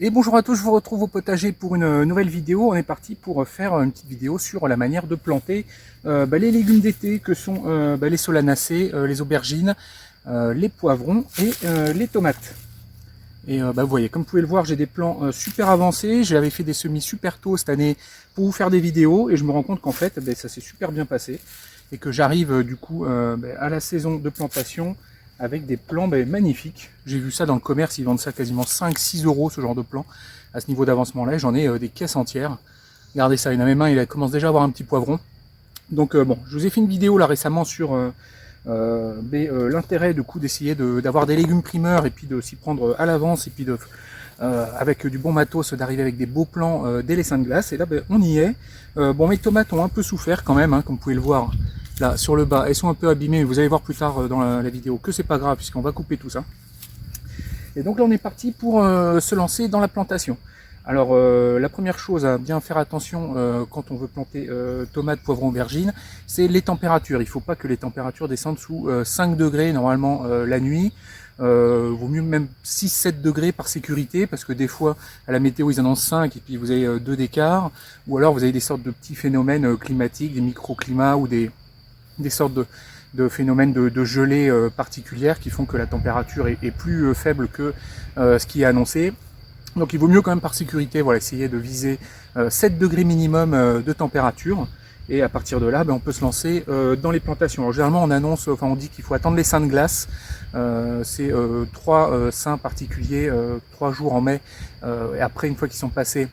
Et bonjour à tous, je vous retrouve au potager pour une nouvelle vidéo. On est parti pour faire une petite vidéo sur la manière de planter les légumes d'été que sont les solanacées, les aubergines, les poivrons et les tomates. Et vous voyez, comme vous pouvez le voir, j'ai des plans super avancés. J'avais fait des semis super tôt cette année pour vous faire des vidéos et je me rends compte qu'en fait ça s'est super bien passé et que j'arrive du coup à la saison de plantation avec des plants magnifiques. J'ai vu ça dans le commerce, ils vendent ça quasiment 5-6 euros ce genre de plan à ce niveau d'avancement là. J'en ai des caisses entières. Regardez ça, il a mes mains, il commence déjà à avoir un petit poivron. Donc bon, je vous ai fait une vidéo là récemment sur l'intérêt du coup d'essayer d'avoir des légumes primeurs et puis de s'y prendre à l'avance et puis avec du bon matos d'arriver avec des beaux plants dès les seins de glace. Et là on y est. Bon, mes tomates ont un peu souffert quand même, hein, comme vous pouvez le voir là sur le bas, elles sont un peu abîmées, vous allez voir plus tard dans la vidéo que c'est pas grave puisqu'on va couper tout ça. Et donc là on est parti pour se lancer dans la plantation. Alors la première chose à bien faire attention quand on veut planter tomates, poivrons, aubergines, c'est les températures. Il ne faut pas que les températures descendent sous 5 degrés normalement la nuit. Vaut mieux même 6-7 degrés par sécurité, parce que des fois à la météo ils annoncent 5 et puis vous avez 2 d'écart, ou alors vous avez des sortes de petits phénomènes climatiques, des microclimats ou des sortes de phénomènes de gelée particulières qui font que la température est plus faible que ce qui est annoncé. Donc il vaut mieux quand même par sécurité, voilà, essayer de viser 7 degrés minimum de température. Et à partir de là, on peut se lancer dans les plantations. Alors, généralement, on dit qu'il faut attendre les seins de glace. C'est 3 seins particuliers, 3 jours en mai. Et après, une fois qu'ils sont passés,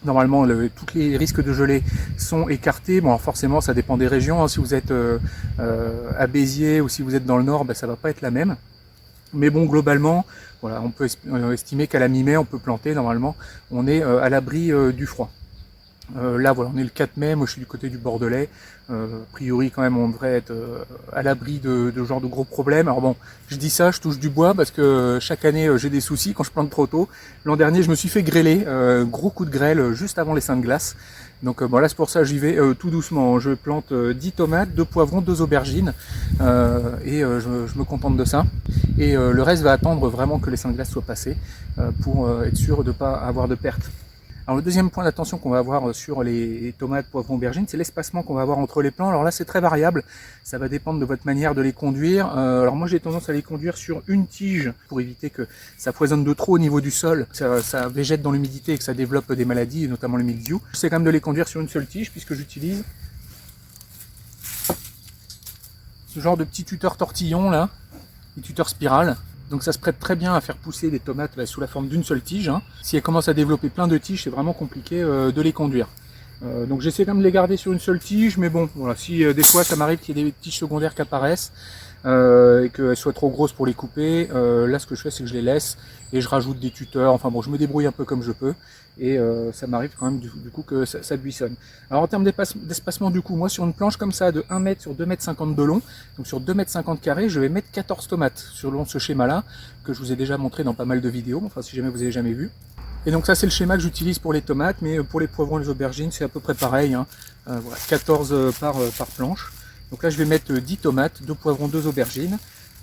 normalement, tous les risques de gelée sont écartés. Bon, alors forcément, ça dépend des régions. Hein. Si vous êtes à Béziers ou si vous êtes dans le nord, ça va pas être la même. Mais bon, globalement, voilà, on peut estimer qu'à la mi-mai, on peut planter. Normalement, on est à l'abri du froid. Là, voilà, on est le 4 mai. Moi, je suis du côté du Bordelais. A priori, quand même, on devrait être à l'abri de genre de gros problèmes. Alors bon, je dis ça, je touche du bois parce que chaque année, j'ai des soucis quand je plante trop tôt. L'an dernier, je me suis fait grêler, gros coup de grêle juste avant les seins de glace. Donc là, c'est pour ça que j'y vais tout doucement. Je plante 10 tomates, 2 poivrons, 2 aubergines et je me contente de ça. Et le reste va attendre vraiment que les seins de glace soient passés pour être sûr de ne pas avoir de pertes. Alors le deuxième point d'attention qu'on va avoir sur les tomates, poivrons, aubergines, c'est l'espacement qu'on va avoir entre les plants. Alors là, c'est très variable, ça va dépendre de votre manière de les conduire. Alors moi, j'ai tendance à les conduire sur une tige pour éviter que ça foisonne de trop au niveau du sol, que ça végète dans l'humidité et que ça développe des maladies, notamment le mildiou. J'essaie quand même de les conduire sur une seule tige puisque j'utilise ce genre de petit tuteur tortillon là, des tuteurs spirales. Donc ça se prête très bien à faire pousser des tomates sous la forme d'une seule tige. Hein. Si elles commencent à développer plein de tiges, c'est vraiment compliqué de les conduire. Donc j'essaie quand même de les garder sur une seule tige, mais bon, voilà, si des fois ça m'arrive qu'il y ait des tiges secondaires qui apparaissent et qu'elles soient trop grosses pour les couper, là ce que je fais c'est que je les laisse et je rajoute des tuteurs. Enfin bon, je me débrouille un peu comme je peux et ça m'arrive quand même du coup que ça buissonne. Alors en termes d'espacement du coup, moi sur une planche comme ça de 1 m sur 2,50 m de long, donc sur 2,50 m carrés, je vais mettre 14 tomates selon ce schéma là que je vous ai déjà montré dans pas mal de vidéos, enfin si jamais vous avez jamais vu. Et donc ça c'est le schéma que j'utilise pour les tomates, mais pour les poivrons et les aubergines c'est à peu près pareil, hein. Voilà, 14 par planche. Donc là je vais mettre 10 tomates, 2 poivrons, 2 aubergines.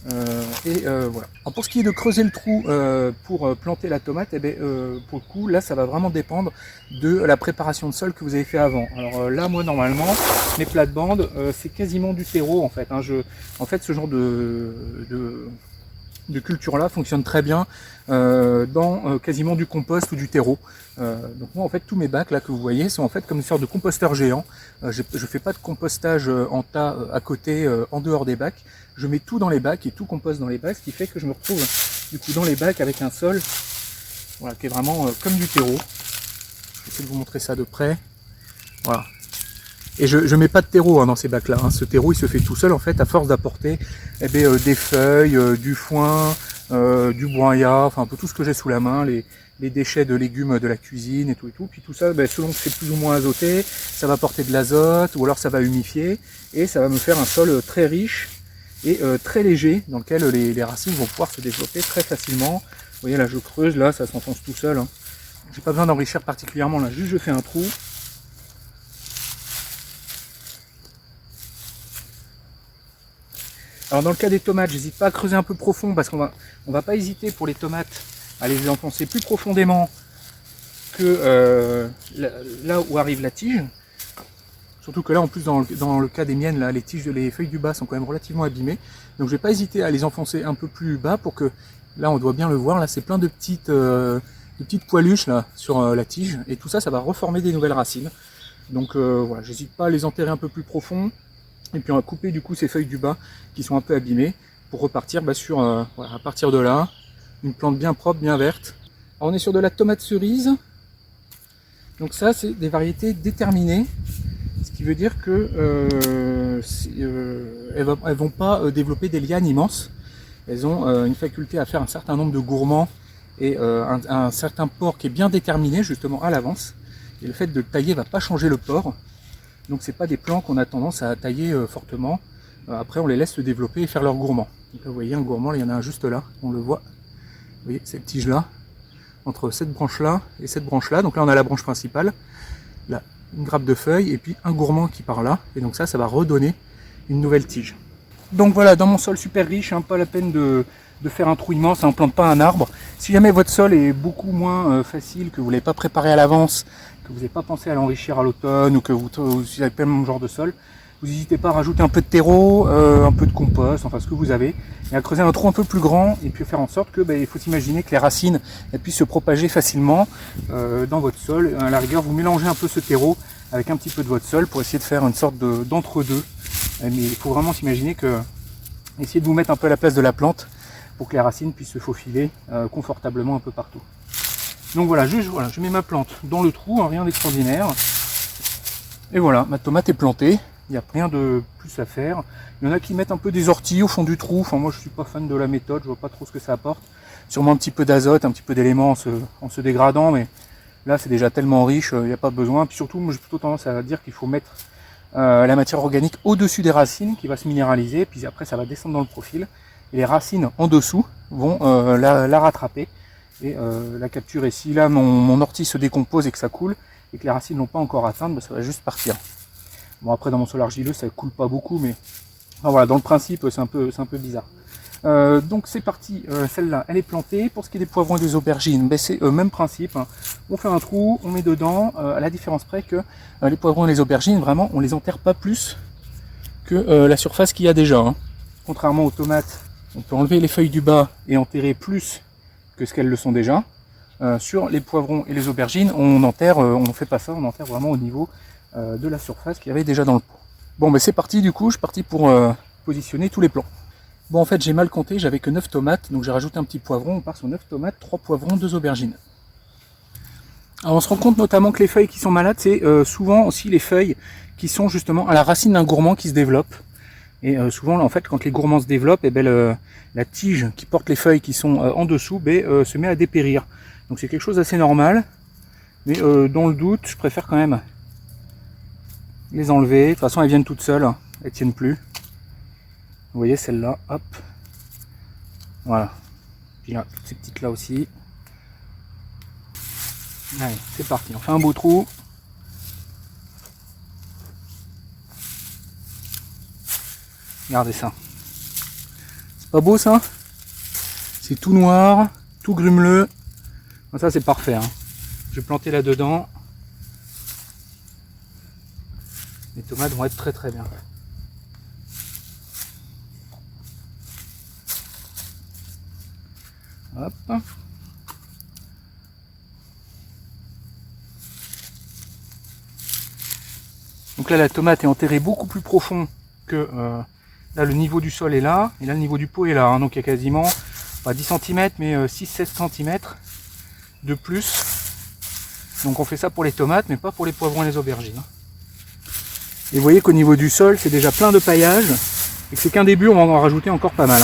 Voilà. Alors pour ce qui est de creuser le trou pour planter la tomate, pour le coup là ça va vraiment dépendre de la préparation de sol que vous avez fait avant. Alors là moi normalement mes plates-bandes c'est quasiment du terreau en fait, hein. En fait ce genre de culture là fonctionne très bien dans quasiment du compost ou du terreau. Donc moi en fait tous mes bacs là que vous voyez sont en fait comme une sorte de composteur géant. Je fais pas de compostage en tas à côté en dehors des bacs. Je mets tout dans les bacs et tout composte dans les bacs, ce qui fait que je me retrouve du coup dans les bacs avec un sol voilà, qui est vraiment comme du terreau. Je vais essayer de vous montrer ça de près. Voilà. Et je mets pas de terreau dans ces bacs là, hein. Ce terreau il se fait tout seul en fait à force d'apporter des feuilles, du foin, du broyat, enfin un peu tout ce que j'ai sous la main, les déchets de légumes de la cuisine et tout. Puis tout ça, selon que c'est plus ou moins azoté, ça va apporter de l'azote ou alors ça va humifier et ça va me faire un sol très riche et très léger dans lequel les racines vont pouvoir se développer très facilement. Vous voyez là je creuse, là ça s'enfonce tout seul, hein. J'ai pas besoin d'enrichir particulièrement là, juste je fais un trou. Alors dans le cas des tomates, j'hésite pas à creuser un peu profond parce qu'on va pas hésiter pour les tomates à les enfoncer plus profondément que là où arrive la tige, surtout que là en plus dans le cas des miennes, là, les feuilles du bas sont quand même relativement abîmées, donc je vais pas hésiter à les enfoncer un peu plus bas pour que, là on doit bien le voir, là c'est plein de petites poiluches là sur la tige, et tout ça, ça va reformer des nouvelles racines. Donc voilà, j'hésite pas à les enterrer un peu plus profond, et puis on va couper du coup ces feuilles du bas qui sont un peu abîmées, pour repartir sur, voilà, à partir de là, une plante bien propre, bien verte. Alors on est sur de la tomate cerise, donc ça c'est des variétés déterminées, ce qui veut dire que elles vont pas développer des lianes immenses. Elles ont une faculté à faire un certain nombre de gourmands et un certain port qui est bien déterminé justement à l'avance. Et le fait de tailler va pas changer le port. Donc c'est pas des plants qu'on a tendance à tailler fortement. Après on les laisse se développer et faire leurs gourmands. Donc là vous voyez un gourmand, là, il y en a un juste là, on le voit. Vous voyez cette tige là, entre cette branche là et cette branche là. Donc là on a la branche principale, là une grappe de feuilles et puis un gourmand qui part là. Et donc ça va redonner une nouvelle tige. Donc voilà, dans mon sol super riche, pas la peine de faire un trou immense, on ne plante pas un arbre. Si jamais votre sol est beaucoup moins facile, que vous ne l'avez pas préparé à l'avance, que vous n'avez pas pensé à l'enrichir à l'automne, ou que vous n'avez pas le même genre de sol, vous n'hésitez pas à rajouter un peu de terreau, un peu de compost, enfin ce que vous avez, et à creuser un trou un peu plus grand, et puis faire en sorte que, il faut s'imaginer que les racines puissent se propager facilement dans votre sol. À la rigueur, vous mélangez un peu ce terreau avec un petit peu de votre sol pour essayer de faire une sorte d'entre-deux. Mais il faut vraiment s'imaginer que, essayez de vous mettre un peu à la place de la plante pour que les racines puissent se faufiler confortablement un peu partout. Donc voilà, je mets ma plante dans le trou, rien d'extraordinaire. Et voilà, ma tomate est plantée, il n'y a rien de plus à faire. Il y en a qui mettent un peu des orties au fond du trou, enfin moi je suis pas fan de la méthode, je vois pas trop ce que ça apporte. Sûrement un petit peu d'azote, un petit peu d'éléments en se dégradant, mais là c'est déjà tellement riche, il n'y a pas besoin. Puis surtout, moi j'ai plutôt tendance à dire qu'il faut mettre la matière organique au-dessus des racines qui va se minéraliser, puis après ça va descendre dans le profil, et les racines en dessous vont la rattraper et la capturer. Si là mon ortie se décompose et que ça coule, et que les racines n'ont pas encore atteint, ça va juste partir. Bon après dans mon sol argileux ça coule pas beaucoup, mais enfin, voilà, dans le principe c'est un peu bizarre. Donc c'est parti, celle-là elle est plantée. Pour ce qui est des poivrons et des aubergines, c'est même principe, on fait un trou, on met dedans, à la différence près que les poivrons et les aubergines, vraiment on les enterre pas plus que la surface qu'il y a déjà. Contrairement aux tomates, on peut enlever les feuilles du bas et enterrer plus que ce qu'elles le sont déjà. Sur les poivrons et les aubergines, on ne fait pas ça, on enterre vraiment au niveau de la surface qu'il y avait déjà dans le pot. Bon c'est parti, du coup je suis parti pour positionner tous les plants. Bon en fait j'ai mal compté, j'avais que 9 tomates, donc j'ai rajouté un petit poivron, on part sur 9 tomates, 3 poivrons, 2 aubergines. Alors on se rend compte notamment que les feuilles qui sont malades, c'est souvent aussi les feuilles qui sont justement à la racine d'un gourmand qui se développe. Et souvent en fait quand les gourmands se développent, la tige qui porte les feuilles qui sont en dessous se met à dépérir. Donc c'est quelque chose d'assez normal, mais dans le doute je préfère quand même les enlever. De toute façon elles viennent toutes seules, elles tiennent plus. Vous voyez celle-là, hop, voilà. Puis là, toutes ces petites là aussi. Allez, c'est parti, on fait un beau trou. Regardez ça. C'est pas beau ça? C'est tout noir, tout grumeleux. Ça c'est parfait. Je vais planter là-dedans. Les tomates vont être très très bien. Hop. Donc là la tomate est enterrée beaucoup plus profond que là le niveau du sol est là, et là le niveau du pot est là, donc il y a quasiment pas 10 cm mais 6-7 cm de plus. Donc on fait ça pour les tomates mais pas pour les poivrons et les aubergines. Et vous voyez qu'au niveau du sol c'est déjà plein de paillage, et que c'est qu'un début, on va en rajouter encore pas mal.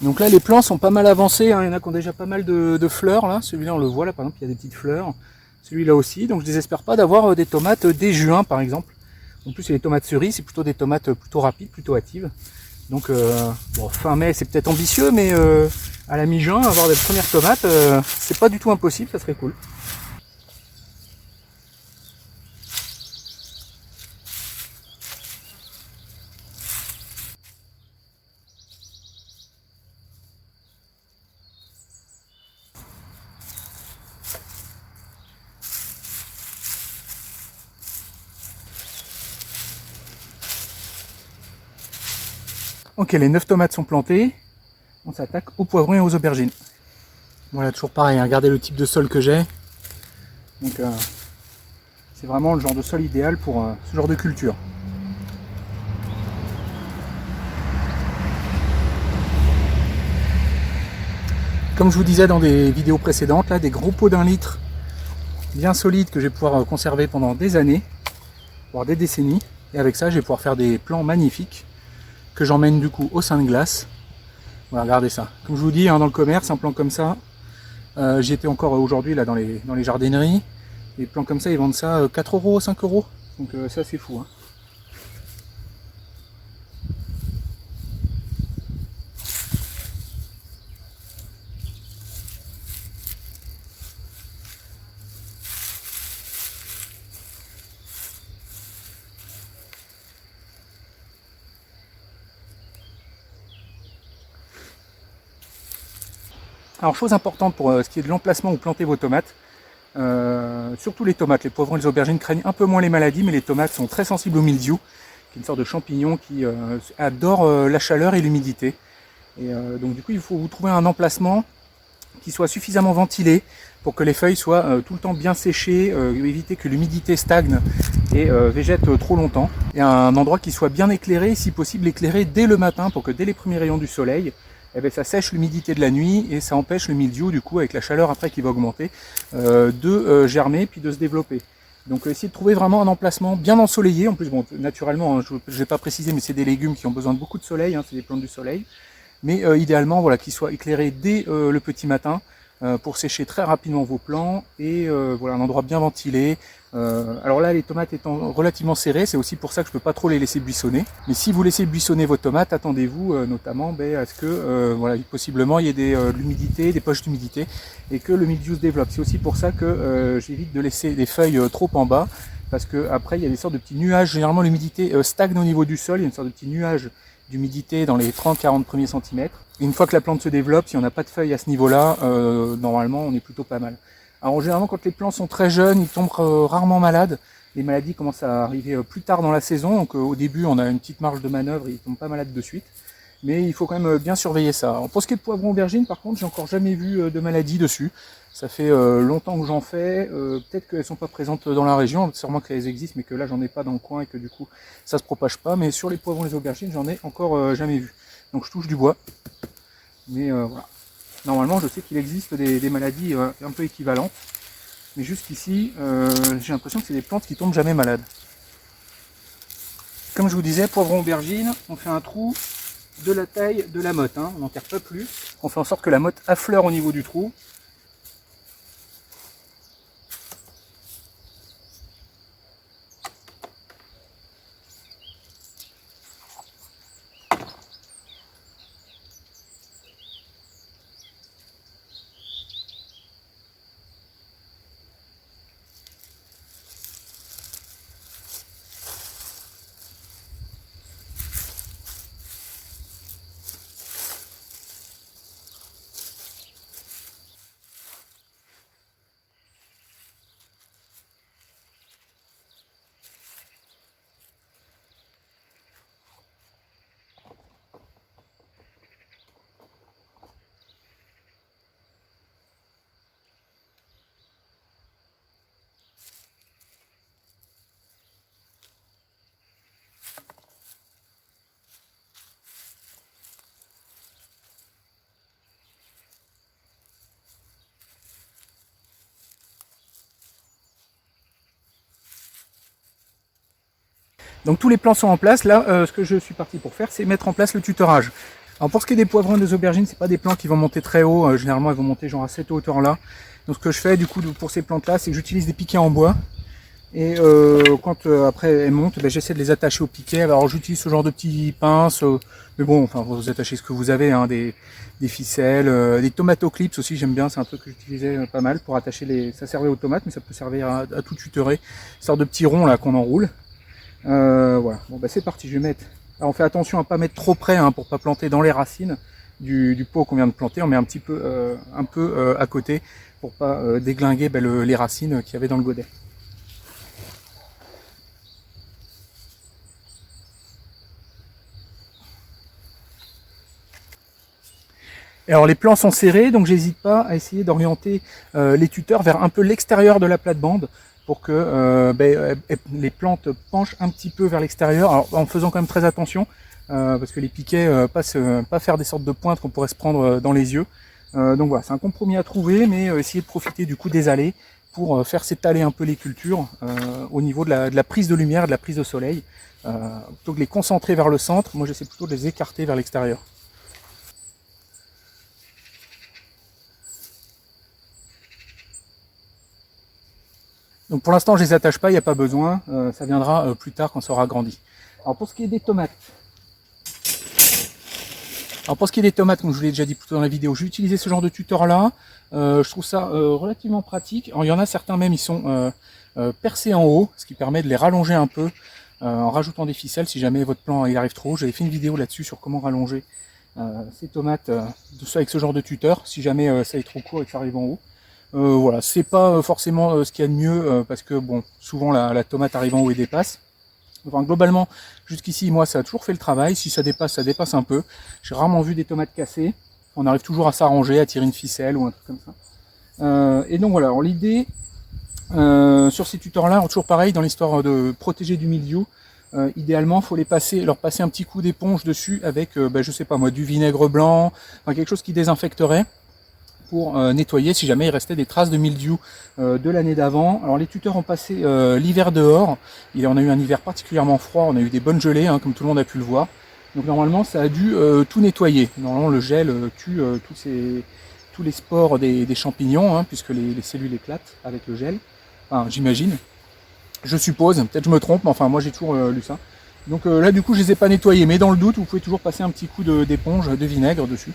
Donc là les plants sont pas mal avancés, il y en a qui ont déjà pas mal de fleurs là, celui-là on le voit là par exemple, il y a des petites fleurs, celui-là aussi, donc je désespère pas d'avoir des tomates dès juin par exemple. En plus c'est les tomates cerises, c'est plutôt des tomates plutôt rapides, plutôt hâtives. Donc bon, fin mai c'est peut-être ambitieux, mais à la mi-juin avoir des premières tomates, c'est pas du tout impossible, ça serait cool. Ok, les 9 tomates sont plantées. On s'attaque aux poivrons et aux aubergines. Voilà, toujours pareil, hein, regardez le type de sol que j'ai. Donc c'est vraiment le genre de sol idéal pour ce genre de culture. Comme je vous disais dans des vidéos précédentes, là, des gros pots d'1 litre bien solides que je vais pouvoir conserver pendant des années, voire des décennies. Et avec ça, je vais pouvoir faire des plants magnifiques que j'emmène du coup au sein de glace. Voilà, regardez ça. Comme je vous dis, hein, dans le commerce, un plan comme ça, j'y étais encore aujourd'hui là dans les jardineries. Les plants comme ça, ils vendent ça 4 euros, 5 euros. Donc ça, c'est fou. Hein. Alors, chose importante pour ce qui est de l'emplacement où planter vos tomates, surtout les tomates, les poivrons et les aubergines craignent un peu moins les maladies, mais les tomates sont très sensibles au mildiou, qui est une sorte de champignon qui adore la chaleur et l'humidité. Et donc du coup, il faut vous trouver un emplacement qui soit suffisamment ventilé pour que les feuilles soient tout le temps bien séchées, éviter que l'humidité stagne et végète trop longtemps. Et un endroit qui soit bien éclairé, si possible éclairé dès le matin pour que dès les premiers rayons du soleil, eh bien, ça sèche l'humidité de la nuit et ça empêche le mildiou, du coup, avec la chaleur après qui va augmenter, de germer puis de se développer. Donc essayez de trouver vraiment un emplacement bien ensoleillé. En plus, bon, naturellement, hein, je ne vais pas préciser, mais c'est des légumes qui ont besoin de beaucoup de soleil, hein, c'est des plantes du soleil. Mais idéalement, voilà, qu'il soit éclairé dès le petit matin pour sécher très rapidement vos plants et voilà, un endroit bien ventilé. Alors là, les tomates étant relativement serrées, c'est aussi pour ça que je ne peux pas trop les laisser buissonner. Mais si vous laissez buissonner vos tomates, attendez-vous notamment à ce que voilà, possiblement il y ait de l'humidité, des poches d'humidité et que le mildiou se développe. C'est aussi pour ça que j'évite de laisser les feuilles trop en bas parce qu'après il y a des sortes de petits nuages. Généralement l'humidité stagne au niveau du sol, il y a une sorte de petit nuage d'humidité dans les 30-40 premiers centimètres. Et une fois que la plante se développe, si on n'a pas de feuilles à ce niveau-là, normalement on est plutôt pas mal. Alors généralement quand les plants sont très jeunes, ils tombent rarement malades. Les maladies commencent à arriver plus tard dans la saison, donc au début on a une petite marge de manœuvre, ils ne tombent pas malades de suite. Mais il faut quand même bien surveiller ça. Alors, pour ce qui est de poivrons aubergines, par contre, j'ai encore jamais vu de maladie dessus. Ça fait longtemps que j'en fais. Peut-être qu'elles sont pas présentes dans la région, sûrement qu'elles existent, mais que là j'en ai pas dans le coin et que du coup ça se propage pas. Mais sur les poivrons et les aubergines, j'en ai encore jamais vu. Donc je touche du bois. Mais voilà. Normalement, je sais qu'il existe des maladies un peu équivalentes. Mais jusqu'ici, j'ai l'impression que c'est des plantes qui tombent jamais malades. Comme je vous disais, poivrons aubergines, on fait un trou de la taille de la motte, hein. On n'enterre pas plus. On fait en sorte que la motte affleure au niveau du trou. Donc tous les plans sont en place. Là, ce que je suis parti pour faire, c'est mettre en place le tutorage. Alors pour ce qui est des poivrons et des aubergines, c'est pas des plants qui vont monter très haut. Généralement, ils vont monter genre à cette hauteur-là. Donc ce que je fais du coup pour ces plantes-là, c'est que j'utilise des piquets en bois. Et quand après elles montent, ben, j'essaie de les attacher au piquet. Alors j'utilise ce genre de petits pinces. Mais bon, enfin vous attachez ce que vous avez, hein, des ficelles, des tomato clips aussi, j'aime bien. C'est un truc que j'utilisais pas mal pour attacher les. Ça servait aux tomates, mais ça peut servir à tout tutorer. Une sorte de petits ronds là qu'on enroule. Voilà, bon bah c'est parti, je vais mettre. Alors on fait attention à pas mettre trop près hein, pour pas planter dans les racines du pot qu'on vient de planter. On met un petit peu, à côté pour pas déglinguer les racines qu'il y avait dans le godet. Et alors les plants sont serrés, donc j'hésite pas à essayer d'orienter les tuteurs vers un peu l'extérieur de la plate-bande pour que les plantes penchent un petit peu vers l'extérieur, en faisant quand même très attention, parce que les piquets pas faire des sortes de pointes qu'on pourrait se prendre dans les yeux. Donc voilà, c'est un compromis à trouver, mais essayer de profiter du coup des allées pour faire s'étaler un peu les cultures au niveau de la prise de lumière, de la prise de soleil, plutôt que les concentrer vers le centre. Moi j'essaie plutôt de les écarter vers l'extérieur. Donc pour l'instant je les attache pas, il n'y a pas besoin, ça viendra plus tard quand ça aura grandi. Alors pour ce qui est des tomates, comme je vous l'ai déjà dit plus tôt dans la vidéo, j'ai utilisé ce genre de tuteur là. Je trouve ça relativement pratique. Alors, il y en a certains même, ils sont percés en haut, ce qui permet de les rallonger un peu en rajoutant des ficelles si jamais votre plan il arrive trop haut. J'avais fait une vidéo là-dessus sur comment rallonger ces tomates avec ce genre de tuteur, si jamais ça est trop court et que ça arrive en haut. Voilà, c'est pas forcément ce qu'il y a de mieux parce que bon, souvent la tomate arrive en haut et dépasse. Enfin, globalement, jusqu'ici, moi, ça a toujours fait le travail. Si ça dépasse un peu. J'ai rarement vu des tomates cassées. On arrive toujours à s'arranger, à tirer une ficelle ou un truc comme ça. Et donc voilà, l'idée sur ces tuteurs-là, toujours pareil, dans l'histoire de protéger du mildiou, idéalement, il faut leur passer un petit coup d'éponge dessus avec, je sais pas moi, du vinaigre blanc, enfin, quelque chose qui désinfecterait, pour nettoyer si jamais il restait des traces de mildiou de l'année d'avant. Alors les tuteurs ont passé l'hiver dehors, on a eu un hiver particulièrement froid, on a eu des bonnes gelées, comme tout le monde a pu le voir. Donc normalement ça a dû tout nettoyer. Normalement le gel tue tous les spores des champignons, puisque les cellules éclatent avec le gel. Enfin j'imagine, je suppose, peut-être je me trompe, mais enfin moi j'ai toujours lu ça. Donc là du coup je les ai pas nettoyés, mais dans le doute vous pouvez toujours passer un petit coup d'éponge de vinaigre dessus,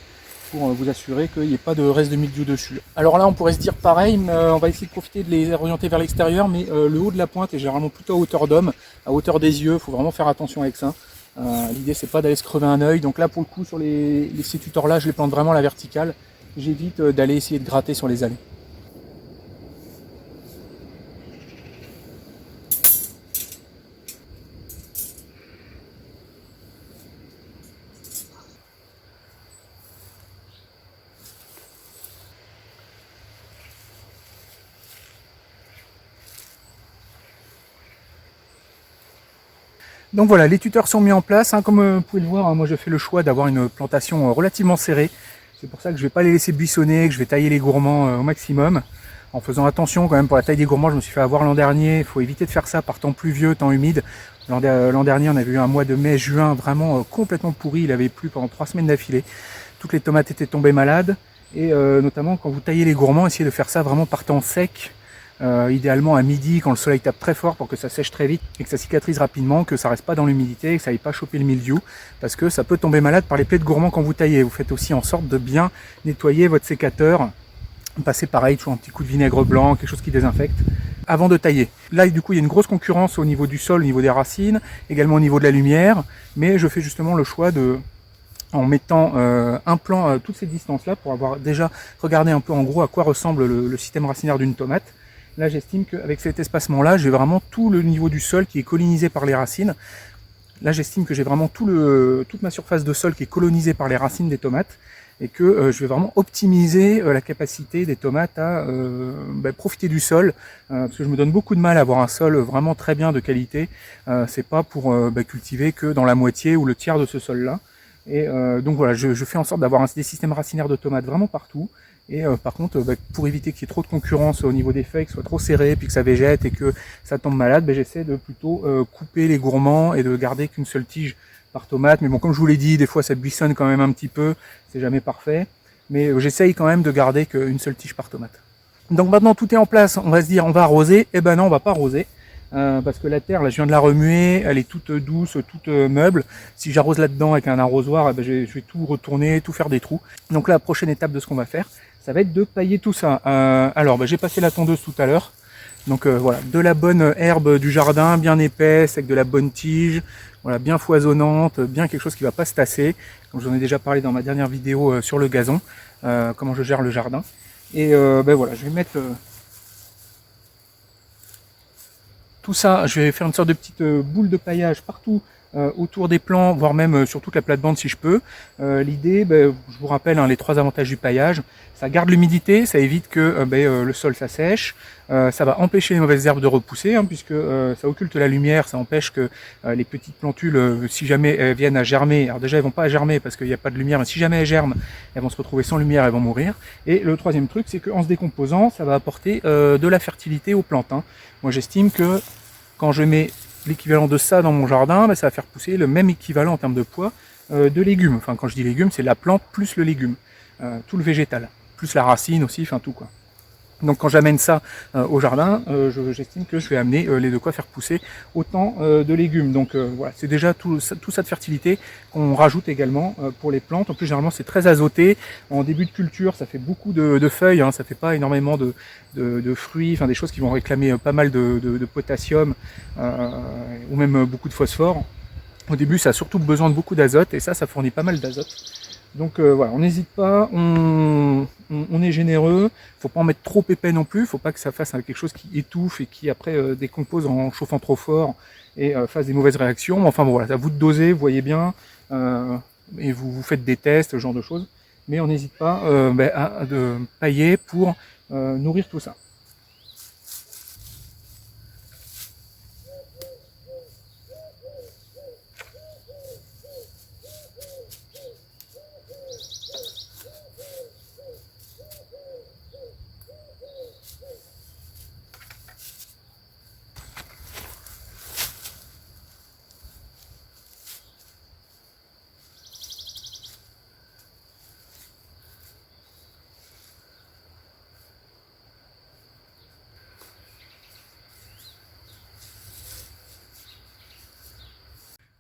pour vous assurer qu'il n'y ait pas de reste de mildiou dessus. Alors là on pourrait se dire pareil, mais on va essayer de profiter de les orienter vers l'extérieur, mais le haut de la pointe est généralement plutôt à hauteur d'homme, à hauteur des yeux, il faut vraiment faire attention avec ça. L'idée c'est pas d'aller se crever un œil, donc là pour le coup sur ces tuteurs là je les plante vraiment à la verticale, j'évite d'aller essayer de gratter sur les allées. Donc voilà, les tuteurs sont mis en place, comme vous pouvez le voir, moi je fais le choix d'avoir une plantation relativement serrée, c'est pour ça que je ne vais pas les laisser buissonner, que je vais tailler les gourmands au maximum, en faisant attention quand même pour la taille des gourmands. Je me suis fait avoir l'an dernier, il faut éviter de faire ça par temps pluvieux, temps humide. L'an dernier on avait eu un mois de mai-juin vraiment complètement pourri, il avait plu pendant 3 semaines d'affilée, toutes les tomates étaient tombées malades, et notamment quand vous taillez les gourmands, essayez de faire ça vraiment par temps sec. Idéalement à midi quand le soleil tape très fort pour que ça sèche très vite et que ça cicatrise rapidement, que ça reste pas dans l'humidité et que ça n'aille pas choper le mildiou, parce que ça peut tomber malade par les plaies de gourmands quand vous taillez. Vous faites aussi en sorte de bien nettoyer votre sécateur, passer pareil toujours un petit coup de vinaigre blanc, quelque chose qui désinfecte avant de tailler. Là du coup il y a une grosse concurrence au niveau du sol, au niveau des racines, également au niveau de la lumière, mais je fais justement le choix en mettant un plan à toutes ces distances là pour avoir déjà regardé un peu en gros à quoi ressemble le système racinaire d'une tomate. Là, j'estime qu'avec cet espacement-là, j'ai vraiment tout le niveau du sol qui est colonisé par les racines. Là, j'estime que j'ai vraiment toute ma surface de sol qui est colonisée par les racines des tomates et que je vais vraiment optimiser la capacité des tomates à profiter du sol, parce que je me donne beaucoup de mal à avoir un sol vraiment très bien de qualité. C'est pas pour cultiver que dans la moitié ou le tiers de ce sol-là. Et donc voilà, je fais en sorte d'avoir des systèmes racinaires de tomates vraiment partout. Et par contre, pour éviter qu'il y ait trop de concurrence au niveau des feuilles, que ce soit trop serré, puis que ça végète et que ça tombe malade, j'essaie de plutôt couper les gourmands et de garder qu'une seule tige par tomate. Mais bon, comme je vous l'ai dit, des fois ça buissonne quand même un petit peu, c'est jamais parfait. Mais j'essaye quand même de garder qu'une seule tige par tomate. Donc maintenant tout est en place, on va se dire on va arroser. Eh ben non, on va pas arroser. Parce que la terre, là je viens de la remuer, elle est toute douce, toute meuble. Si j'arrose là-dedans avec un arrosoir, je vais tout retourner, tout faire des trous. Donc là, la prochaine étape de ce qu'on va faire, ça va être de pailler tout ça. Alors j'ai passé la tondeuse tout à l'heure. Donc voilà, de la bonne herbe du jardin, bien épaisse, avec de la bonne tige, voilà, bien foisonnante, bien quelque chose qui ne va pas se tasser. Comme j'en ai déjà parlé dans ma dernière vidéo sur le gazon, comment je gère le jardin. Et voilà, je vais mettre tout ça, je vais faire une sorte de petite boule de paillage partout autour des plants, voire même sur toute la plate-bande si je peux. L'idée, je vous rappelle les 3 avantages du paillage. Ça garde l'humidité, ça évite que le sol s'assèche, ça va empêcher les mauvaises herbes de repousser, puisque ça occulte la lumière, ça empêche que les petites plantules, si jamais elles viennent à germer, alors déjà elles vont pas à germer parce qu'il n'y a pas de lumière, mais si jamais elles germent, elles vont se retrouver sans lumière, elles vont mourir. Et le troisième truc, c'est qu'en se décomposant, ça va apporter de la fertilité aux plantes. Moi j'estime que quand je mets l'équivalent de ça dans mon jardin, ça va faire pousser le même équivalent en termes de poids de légumes. Enfin quand je dis légumes, c'est la plante plus le légume, tout le végétal, plus la racine aussi, enfin tout quoi. Donc quand j'amène ça au jardin, j'estime que je vais amener les de quoi faire pousser autant de légumes. Donc voilà, c'est déjà tout ça de fertilité qu'on rajoute également pour les plantes. En plus généralement c'est très azoté. En début de culture ça fait beaucoup de feuilles, ça fait pas énormément de fruits, enfin des choses qui vont réclamer pas mal de potassium ou même beaucoup de phosphore. Au début ça a surtout besoin de beaucoup d'azote et ça fournit pas mal d'azote. Donc voilà, on n'hésite pas, on est généreux, faut pas en mettre trop épais non plus, faut pas que ça fasse quelque chose qui étouffe et qui après décompose en chauffant trop fort et fasse des mauvaises réactions. Enfin bon voilà, c'est à vous de doser, vous voyez bien, et vous faites des tests, ce genre de choses. Mais on n'hésite pas à pailler pour nourrir tout ça.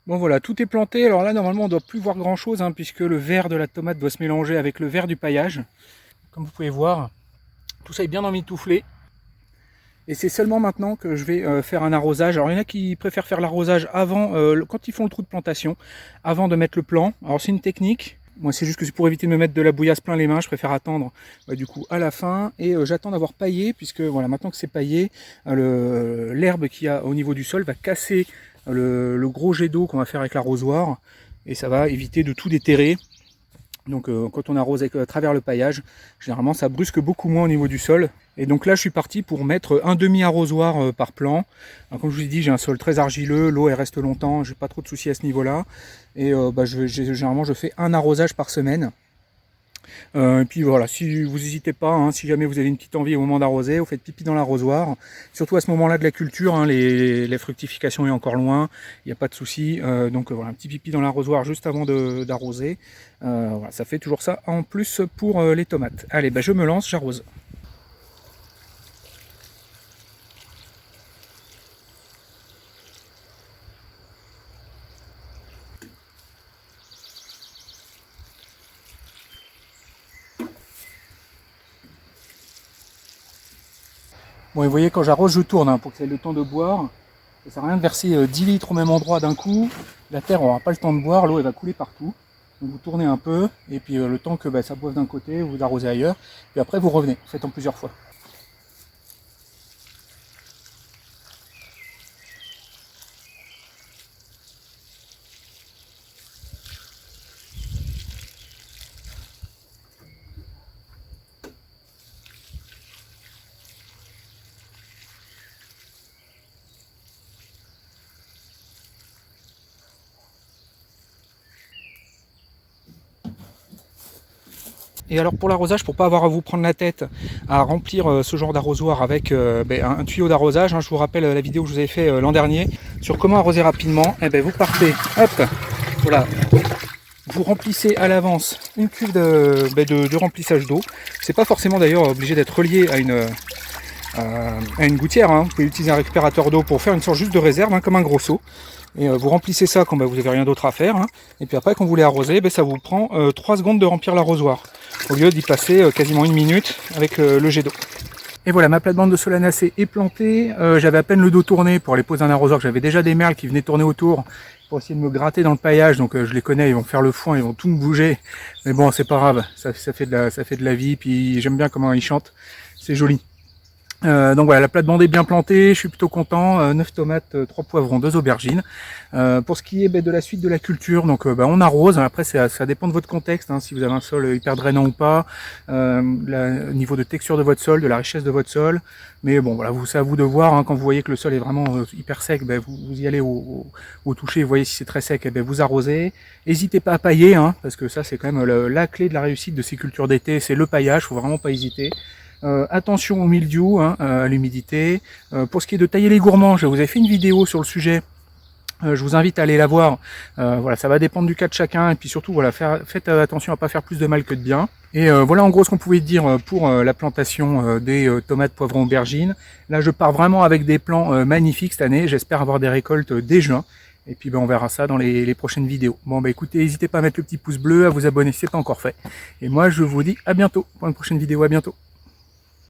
Bon voilà, tout est planté. Alors là, normalement, on ne doit plus voir grand-chose, puisque le vert de la tomate doit se mélanger avec le vert du paillage. Comme vous pouvez voir, tout ça est bien emmitouflé. Et c'est seulement maintenant que je vais faire un arrosage. Alors il y en a qui préfèrent faire l'arrosage avant, quand ils font le trou de plantation, avant de mettre le plant. Alors c'est une technique. Moi c'est juste que c'est pour éviter de me mettre de la bouillasse plein les mains, je préfère attendre du coup à la fin. Et j'attends d'avoir paillé, puisque voilà, maintenant que c'est paillé, l'herbe qu'il y a au niveau du sol va casser le gros jet d'eau qu'on va faire avec l'arrosoir. Et ça va éviter de tout déterrer. Donc quand on arrose à travers le paillage, généralement ça brusque beaucoup moins au niveau du sol. Et donc là je suis parti pour mettre un demi-arrosoir par plant. Alors, comme je vous ai dit, j'ai un sol très argileux, l'eau elle reste longtemps, j'ai pas trop de soucis à ce niveau-là. Et généralement je fais un arrosage par semaine. Et puis voilà, si vous n'hésitez pas, si jamais vous avez une petite envie au moment d'arroser, vous faites pipi dans l'arrosoir. Surtout à ce moment-là de la culture, la fructification est encore loin, il n'y a pas de souci. Donc voilà, un petit pipi dans l'arrosoir juste avant d'arroser. Voilà, ça fait toujours ça en plus pour les tomates. Allez, je me lance, j'arrose. Bon, et vous voyez, quand j'arrose, je tourne pour que ça ait le temps de boire. Ça sert à rien de verser 10 litres au même endroit d'un coup. La terre n'aura pas le temps de boire, l'eau elle va couler partout. Donc vous tournez un peu, et puis le temps que ça boive d'un côté, vous arrosez ailleurs. Puis après vous revenez, vous faites en plusieurs fois. Et alors pour l'arrosage, pour pas avoir à vous prendre la tête à remplir ce genre d'arrosoir avec un tuyau d'arrosage, je vous rappelle la vidéo que je vous avais fait l'an dernier sur comment arroser rapidement. Vous partez, hop, voilà, vous remplissez à l'avance une cuve de remplissage d'eau. C'est pas forcément d'ailleurs obligé d'être relié à une gouttière, Vous pouvez utiliser un récupérateur d'eau pour faire une sorte juste de réserve, comme un gros seau. Et vous remplissez ça quand vous n'avez rien d'autre à faire. Et puis après, quand vous voulez arroser, ça vous prend 3 secondes de remplir l'arrosoir, au lieu d'y passer quasiment 1 minute avec le jet d'eau. Et voilà, ma plate-bande de solanacées est plantée. J'avais à peine le dos tourné pour aller poser un arrosoir. J'avais déjà des merles qui venaient tourner autour pour essayer de me gratter dans le paillage. Donc je les connais, ils vont faire le foin, ils vont tout me bouger. Mais bon, c'est pas grave, ça fait de la vie. Puis j'aime bien comment ils chantent, c'est joli. Donc voilà, la plate-bande est bien plantée, je suis plutôt content. 9 tomates, 3 poivrons, 2 aubergines. Pour ce qui est de la suite de la culture, donc on arrose. Après, ça dépend de votre contexte, hein, si vous avez un sol hyper drainant ou pas, le niveau de texture de votre sol, de la richesse de votre sol. Mais bon, voilà, c'est à vous de voir. Hein, quand vous voyez que le sol est vraiment hyper sec, vous y allez au toucher, vous voyez si c'est très sec, vous arrosez. N'hésitez pas à pailler, hein, parce que ça c'est quand même la clé de la réussite de ces cultures d'été, c'est le paillage, faut vraiment pas hésiter. Attention au mildiou, hein, à l'humidité. Pour ce qui est de tailler les gourmands, je vous ai fait une vidéo sur le sujet. Je vous invite à aller la voir. Voilà, ça va dépendre du cas de chacun et puis surtout voilà, faites attention à pas faire plus de mal que de bien. Et voilà en gros ce qu'on pouvait dire pour la plantation des tomates, poivrons, aubergines. Là je pars vraiment avec des plants magnifiques cette année. J'espère avoir des récoltes dès juin. Et puis on verra ça dans les prochaines vidéos. Bon écoutez, n'hésitez pas à mettre le petit pouce bleu, à vous abonner si ce n'est pas encore fait. Et moi je vous dis à bientôt pour une prochaine vidéo, à bientôt.